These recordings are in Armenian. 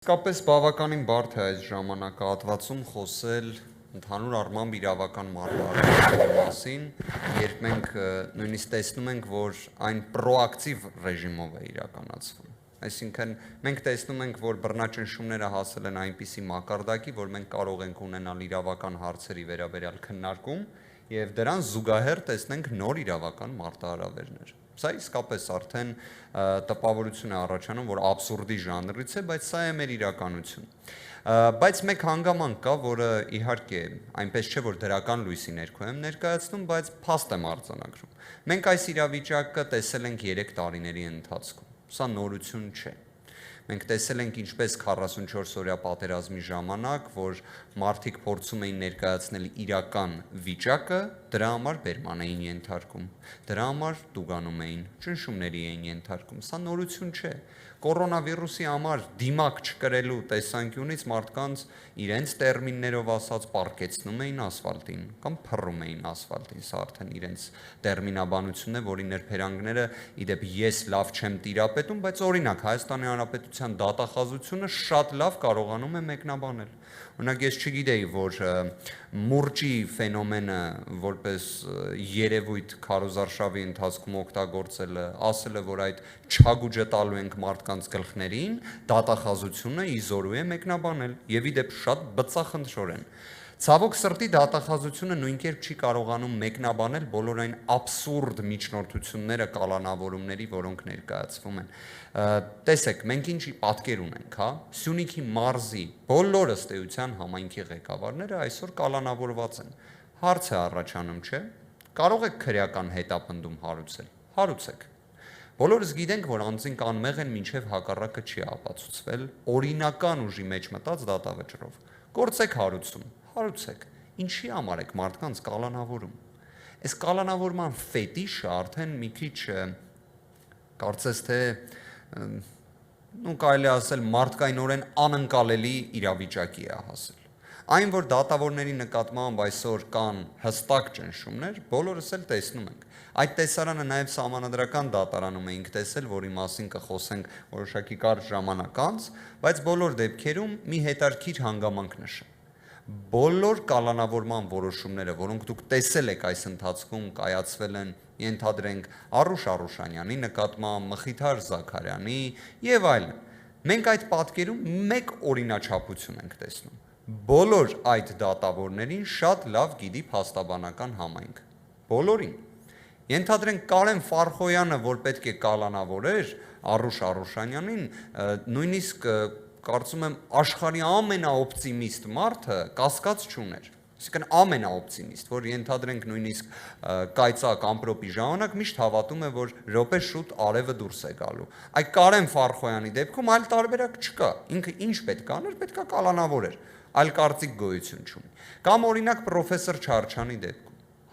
Իսկապես բավականին բարդ է այս ժամանակահատվածում խոսել ընդհանուր առմամբ իրավական մարտահրավերների մասին, երբ մենք նույնիսկ տեսնում ենք, որ այն պրոակտիվ ռեժիմով է իրականացվում։ Այսինքն մենք տեսնում ենք, որ բռնաճնշումները հասել են այնպիսի մակարդակի, որ մենք կարող ենք ունենալ իրավական հարցերի վերաբերյալ քննարկում եւ դրան զուգահեռ տեսնենք նոր իրավական մարտահրավերներ։ Սա իսկապես արդեն տպավորություն է առաջանում, որ աբսուրդի ժանրից է, բայց սա է մեր իրականությունը։ Բայց մեկ հանգամանք կա, որը իհարկե այնպես չէ, որ դրական լույսի ներքո եմ ներկայացնում, բայց փաստ եմ արձանագրում։ Մենք այս իրավիճակը տեսել ենք 3 տարիների ընթացքում։ Սա նորություն չէ։ Մենք տեսել ենք ինչպես 44-օրյա պատերազմի ժամանակ, որ մարդիկ փորձում էին ներկայացնել իրական վիճակը, դրա համար բերման էին ենթարկում, դրա համար տուգանում էին, ճնշումների էին ենթարկում։ Սա նորություն չէ։ Կորոնավիրուսի համար դիմակ չկրելու տեսանկյունից մարդկանց իրենց տերմիններով ասած պառկեցնում էին ասֆալտին կամ փռում էին ասֆալտին։ Սա արդեն իրենց տերմինաբանությունն է, որի ներբերանգները իդեպ ես լավ չեմ տիրապետում, բայց օրինակ Հայաստանի Հանրապետության դատախազությունը շատ լավ կարողանում է մեկնաբանել։ Օրինակ ես չգիտեի, որ մուրճի ֆենոմենը որպես երևույթ քարոզարշավի ընթացքում օգտագործելը, ասելը, որ այդ չագուջը տալու ենք մարդկանց գլխներին, դատախազությունը իզորու է մեկնաբանել եւ իդեպ շատ բծախնդրորեն։ Ցավոք սրտի դատախազությունը նույնքերպ չի կարողանում մեկնաբանել բոլոր այն աբսուրդ միջնորդությունները, կալանավորումների, որոնք ներկայացվում են։ Տեսեք, մենք ինչի պատկեր ունենք, հա, Սյունիքի մարզի բոլոր ըստ էության համայնքի ղեկավարները այսօր կալանավորված են։ Հարց է առաջանում, չէ՞։ Կարող եք քրեական հետապնդում հարուցել։ Հարուցեք։ Բոլորս գիտենք, որ անձինք անմեղ են, մինչև հակառակը չի ապացուցվել օրինական ուժի մեջ մտած դատավճռով։ Գործեք հարուցում, հարուցեք։ Ինչի համար եք մարդկանց կալանավորում։ Այս կալանավորման ֆետիշը արդեն մի քիչ կարծես թե կարելի ասել մարդկայնորեն անընկալելի իրավիճակի է հասել։ Այն, որ դատավորների նկատմամբ այսօր կան հստակ ճնշումներ, բոլորս էլ տեսնում ենք։ Այդ տեսարանը նաև սահմանադրական դատարանում էինք տեսել, որի մասին կխոսենք որոշակի կարճ ժամանակ անց, բայց բոլոր դեպքերում մի հետարքիր հանգամանք նշեմ։ Բոլոր կալանավորման որոշումները, որոնք դուք տեսել եք այս ընթացքում կայացվել են, ենթադրենք Արուշ Արուշանյանի նկատմամբ, Մխիթար Զաքարյանի եւ այլն։ Մենք այդ պատկերում մեկ օրինաչափություն ենք տեսնում։ Բոլոր այդ դատավորներին շատ լավ գիտի փաստաբանական համայնք։ Բոլորին։ Ենթադրենք Կարեն Ֆարխոյանը, որ պետք է կալանավորեր Արուշ Արուշանյանին, նույնիսկ կարծում եմ աշխարհի ամենաօպտիմիստ մարդը կասկած չուներ։ Այսինքն ամենաօպտիմիստ, որ ենթադրենք նույնիսկ կայծակ ամպրոպի ժամանակ միշտ հավատում է, որ րոպե շուտ արևը դուրս է գալու։ Այդ Կարեն Ֆարխոյանի դեպքում այլ տարբերակ չկա։ Ինքը ինչ պետք է աներ, պետք է կալանավորեր, այլ կարծիք գոյություն չունի։ Կամ օրինակ պրոֆեսոր Չարչյանի դեպքում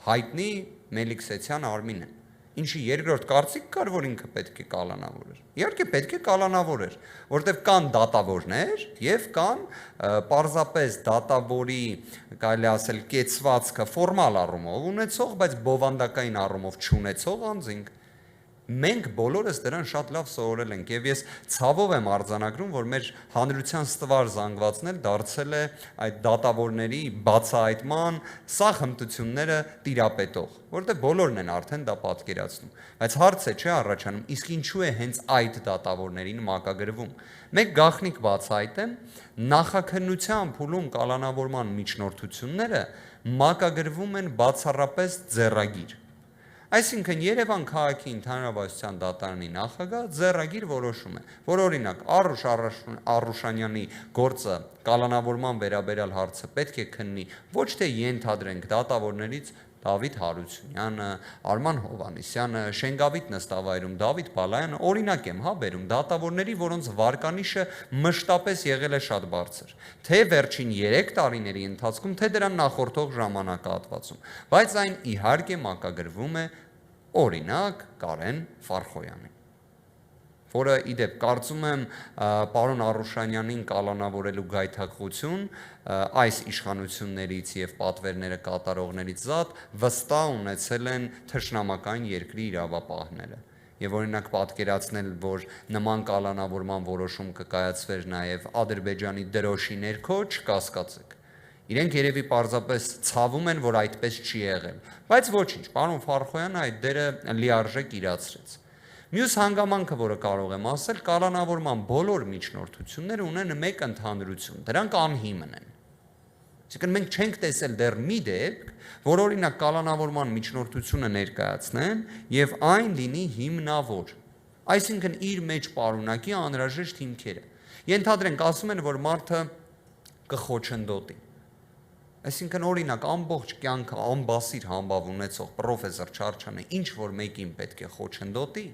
հայտնի Մելիքսեցյան Արմինեն, ինչի երկրորդ կարծիք կար, որ ինքը պետք է կալանավորեր։ Իհարկե պետք է կալանավորեր, որտեղ կան դատավորներ եւ կան պարզապես դատավորի, կարելի ասել, կեցվածքը ֆորմալ առումով ունեցող, բայց բովանդակային առումով չունեցող անձինք։ Մենք բոլորս դրան շատ լավ սովորել ենք եւ ես ցավով եմ արձանագրում, որ մեր հանրության ստվար զանգվածն էլ դարձել է այդ դատավորների բացահայտման սախ հմտությունները տիրապետող, որտեղ բոլորն են արդեն դա պատկերացնում։ Բայց հարց է չէ առաջանում, իսկ ինչու է հենց այդ դատավորներին մակագրվում։ Մեկ գաղտնիք բացահայտեմ, նախաքննության փուլում կալանավորման միջնորդությունները մակագրվում են բացառապես ձեռագիր։ Այսինքն Երևան քաղաքի ընդհանրավարության դատարանի նախագահ ձեռագիր որոշում է, որ օրինակ Արուշ Արուշանյանի գործը կալանավորման վերաբերյալ հարցը պետք է քննի ոչ թե ենթադրենք դատավորներից Դավիթ Հարությունյանը, Արման Հովհաննիսյանը, Շենգավիթ նստավայրում Դավիթ Բալայանը, օրինակ եմ բերում դատավորների, որոնց վարկանիշը մշտապես եղել է շատ բարձր, թե վերջին 3 տարիների ընթացքում, թե դրան նախորդող ժամանակահատվածում, բայց այն իհարկե մակագրվում է օրինակ Կարեն Ֆարխոյանին, որը իդեպ կարծում եմ պարոն Արուշանյանին կալանավորելու գայթակղություն այս իշխանություններից եւ պատվերները կատարողներից զատ վստահ ունեցել են թշնամական երկրի իրավապահները։ Եվ օրինակ պատկերացնել, որ նման կալանավորման որոշում կկայացվեր նաև Ադրբեջանի դրոշի ներքո, չկասկածեք։ Իրենք երևի պարզապես ցավում են, որ այդպես չի եղել, բայց ոչինչ, պարոն Ֆարխոյանը այդ դերը լիարժեք իրացրեց։ Մյուս հանգամանքը, որը կարող եմ ասել, կալանավորման բոլոր միջնորդությունները ունեն մեկ ընդհանրություն, դրանք անհիմն են։ Այսինքն մենք չենք տեսել դեռ մի դեպք, որ օրինակ կալանավորման միջնորդությունը ներկայացնեն եւ այն լինի հիմնավոր։ Այսինքն իր մեջ պարունակի անհրաժեշտ հիմքերը։ Ենթադրենք, ասում են, որ մարդը կխոչընդոտի։ Այսինքն օրինակ ամբողջ կյանքը անբասիր համբավ ունեցող պրոֆեսոր Չարչյանը ինչ որ մեկին պետք է խոչընդոտի,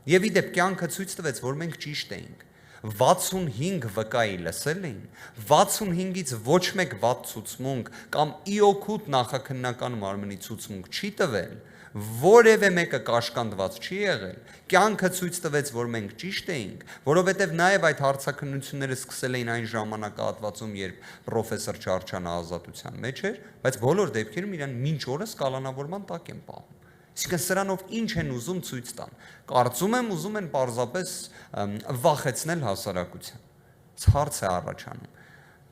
եւ իդեպ կյանքը ցույց տվեց, որ մենք ճիշտ էինք։ 65 վկայի լսել էին, 65-ից ոչ մեկ վատ ցուցմունք կամ իօքուտ նախաքննական մարմնի ցուցմունք չի տվել, որևէ մեկը կաշկանդված չի եղել, կյանքը ցույց տվեց, որ մենք ճիշտ էինք, որովհետև նաև այդ հարցաքննությունները սկսել էին այն ժամանակահատվածում, երբ պրոֆեսոր Չարչյանը ազատության մեջ էր, բայց բոլոր դեպքերում իրան մինչ օրս կալանավորման տակ են պահում։ Այսինքն սրանով ինչ են ուզում ցույց տան։ Կարծում եմ ուզում են պարզապես վախեցնել հասարակության։ Հարց է առաջանում։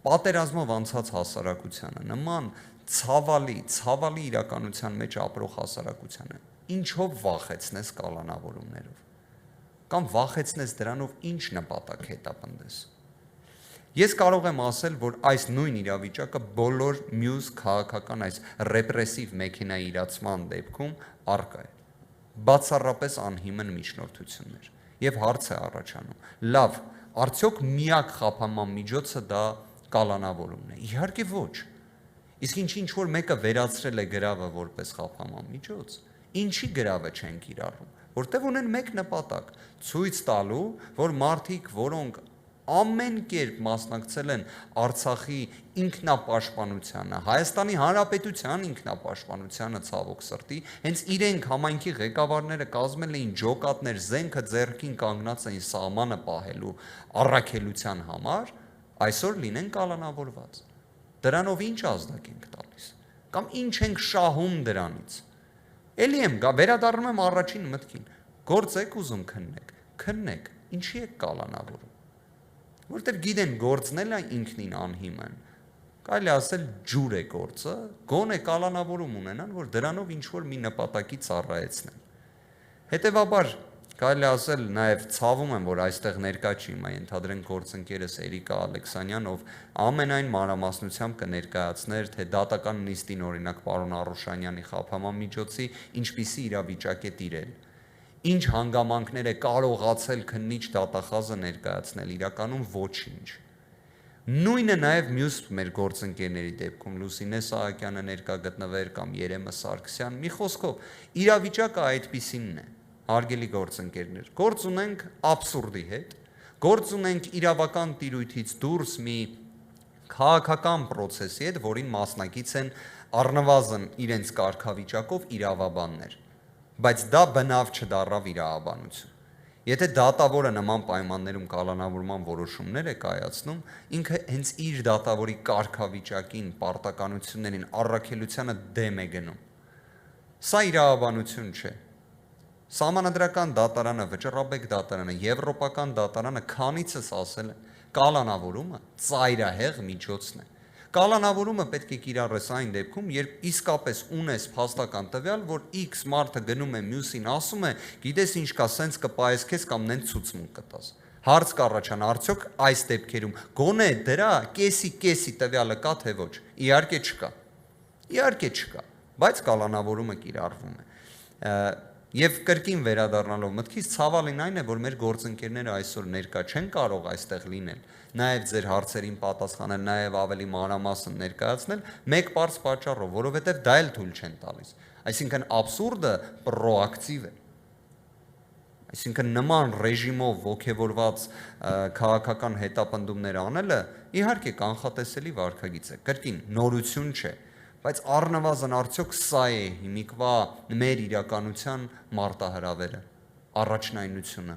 Պատերազմով անցած հասարակությանը նման ցավալի իրականության մեջ ապրող հասարակությանը ինչով վախեցնես կալանավորումներով կամ վախեցնես դրանով ինչ նպատակ հետապնդես։ Ես կարող եմ ասել, որ այս նույն իրավիճակը բոլոր մյուս քաղաքական այս ռեպրեսիվ մեքենայի իրացման դեպքում առկա է։ Բացառապես անհիմն միջնորդություններ։ Եվ հարց է առաջանում. լավ, արդյոք միակ խափանման միջոցը դա կալանավորումն է։ Իհարկե ոչ։ Իսկ ինչ որ մեկը վերացրել է գրավը որպես խափանման միջոց, ինչի գրավը չեն կիրառում, որտեղ ունեն մեկ նպատակ՝ ցույց տալու, որ մարդիկ, որոնք ամեն կերպ մասնակցել են Արցախի ինքնապաշտպանությանը, Հայաստանի Հանրապետության ինքնապաշտպանությանը ցավոք սրտի, հենց իրենք համայնքի ղեկավարները կազմել էին ջոկատներ, զենքը ձեռքին կանգնած էին սահմանը պահելու առաքելության համար, այսօր լինեն կալանավորված։ Դրանով ինչ ազդակ ենք տալիս, կամ ինչ ենք շահում դրանից։ Էլի եմ վերադառնում եմ առաջին մտքին, գործ եք ուզում քննեք, ինչի եք կալանավորում։ Որտեվ գիտեն գործն էլ ինքնին անհիմն, կարելի ասել ջուր է գործը, գոնե կալանավորում ունենան, որ դրանով ինչ-որ մի նպատակի ծառայեցնեն։ Հետևաբար կարելի ասել նաև ցավում եմ, որ այստեղ ներկա չի իմ ենթադրենք գործընկերս Էրիկա Ալեքսանյան, ով ամենայն մանրամասնությամբ կներկայացներ, թե դատական նիստին օրինակ պարոն Արուշանյանի խափանման միջոցի ինչպիսի իրավիճակ է տիրել։ Ինչ հանգամանքներ է կարողացել քննիչ դատախազը ներկայացնել, իրականում ոչինչ։ Նույնը նաև մյուս մեր գործընկերների դեպքում Լուսինե Սահակյանը ներկա գտնվեր կամ Երեմը Սարգսյան, մի խոսքով իրավիճակը այդպիսինն է, հարգելի գործընկերներ, գործ ունենք աբսուրդի հետ, գործ ունենք իրավական տիրույթից դուրս մի քաղաքական process-ի հետ, որին մասնակից են առնվազն իրենց կարգավիճակով իրավաբաններ, բայց դա բնավ չդառավ իրավաբանություն։ Եթե դատավորը նման պայմաններում կալանավորման որոշումներ է կայացնում, ինքը հենց իր դատավորի կարգավիճակին, պարտականություններին, առաքելությանը դեմ է գնում։ Սա իրավաբանություն չէ։ Սահմանադրական դատարանը, Վճռաբեկ դատարանը, Եվրոպական դատարանը քանիցս ասել են, կալանավորումը ծայրահեղ միջոցն է։ Կալանավորումը պետք է կիրառես այն դեպքում, երբ իսկապես ունես փաստական տվյալ, որ X մարդը գնում է մյուսին ասում է, գիտես ինչ կա, սենց կպայես քեզ կամ նենց ցուցմունք կտաս։ Հարց կառաջանա, արդյոք այս դեպքերում գոնե դրա կեսի տվյալը կա թե ոչ։ Իհարկե չկա։ Իհարկե չկա, բայց կալանավորումը կիրառվում է։ Եվ կրկին վերադառնալով մտքից, ցավալին այն է, որ մեր գործընկերները այսօր ներկա չեն կարող այստեղ լինել, նաև ձեր հարցերին պատասխանել, նաև ավելի մանրամասն ներկայացնել, մեկ պարզ պատճառով, որովհետև դա էլ թույլ չեն տալիս։ Այսինքն աբսուրդը պրոակտիվ է։ Այսինքն նման ռեժիմով ոգևորված քաղաքական հետապնդումներ անելը իհարկե կանխատեսելի վարքագիծ է, կրկին նորություն չէ, բայց առնվազն արդյոք սա է հիմիկվա մեր իրականության մարտահրավերը, առաջնայնությունը։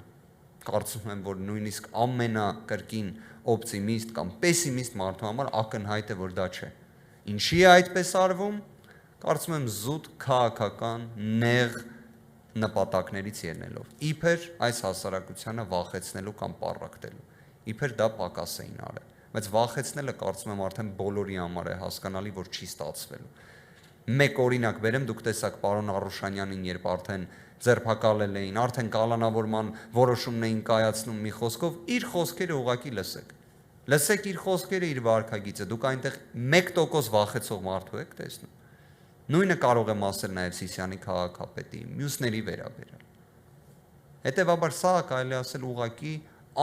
Կարծում եմ, որ նույնիսկ ամենակրկին օպտիմիստ կամ պեսիմիստ մարդու համար ակնհայտ է, որ դա չէ։ Ինչի է այդպես արվում։ Կարծում եմ զուտ քաղաքական նեղ նպատակներից ելնելով։ Իբր այս հասարակությանը վախեցնելու կամ պառակտելու։ Իբր դա պակաս էին արել, բայց վախեցնելը կարծում եմ արդեն բոլորի համար է հասկանալի, որ չի ստացվելու։ Մեկ օրինակ բերեմ, դուք տեսաք պարոն Արուշանյանին, երբ արդեն ձերբակալել էին, արդեն կալանավորման որոշումն էին կայացնում մի խոսքով, իր խոսքերը ուղղակի լսեք։ Լսեք իր խոսքերը, իր վարքագիծը, դուք այնտեղ 1% վախեցող մարդու եք տեսնում։ Նույնը կարող եմ ասել նաև Սիսիանի քաղաքապետի, մյուսների վերաբերյալ։ Հետևաբար սա կարելի ասել ուղղակի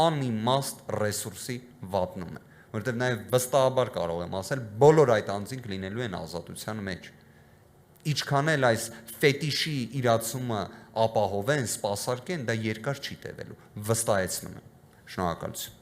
անիմաստ ռեսուրսի վատնում է, որովհետև նաև վստահաբար կարող եմ ասել, բոլոր այդ անձինք լինելու են ազատության մեջ։ Ինչքան էլ այս ֆետիշի իրացումը ապահովեն, սպասարկեն, դա երկար չի տևելու, վստահեցնում եմ։ Շնորհակալություն։